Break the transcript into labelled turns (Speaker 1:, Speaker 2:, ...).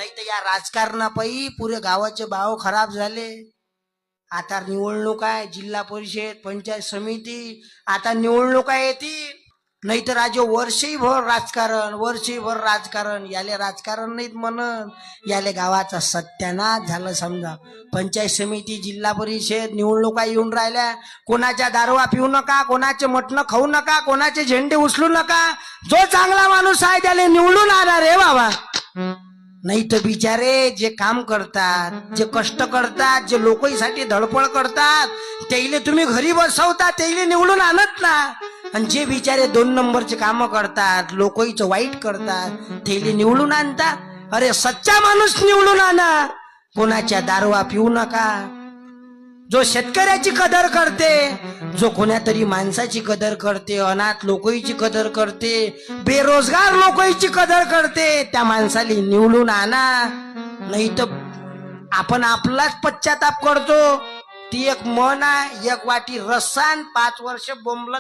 Speaker 1: नाही तर या राजकारणापायी पुरे गावाचे भाव खराब झाले. आता निवडणूक आहे, जिल्हा परिषद पंचायत समिती, आता निवडणुका येतील. नाही तर आज वर्षभर राजकारण, वर्षभर राजकारण. याले राजकारण नाहीत म्हणत, याले गावाचा सत्यानाश झालं समजा. पंचायत समिती, जिल्हा परिषद निवडणुका येऊन राहिल्या. कोणाच्या दारवा पिऊ नका, कोणाचे मटणं खाऊ नका, कोणाचे झेंडे उचलू नका. जो चांगला माणूस आहे त्याला निवडून आणा रे बाबा. नाही तर बिचारे जे काम करतात, जे कष्ट करतात, जे लोकांसाठी धडपड करतात, त्याला तुम्ही घरी बसवता, त्याला निवडून आणत ना. आणि जे बिचारे 2 नंबरचे काम करतात, लोकांचं वाईट करतात, त्याला निवडून आणता. अरे सच्चा माणूस निवडून आणा, कोणाच्या दारवा पिऊ नका. जो शेतकऱ्याची कदर करते, जो कोण्या तरी माणसाची कदर करते, अनाथ लोकांची कदर करते, बेरोजगार लोकांची कदर करते, त्या माणसाला निवडून आणा. नाही तर आपण आपलाच पश्चाताप करतो. ती एक मन आहे, एक वाटी रस्सान 5 वर्ष बोंबलत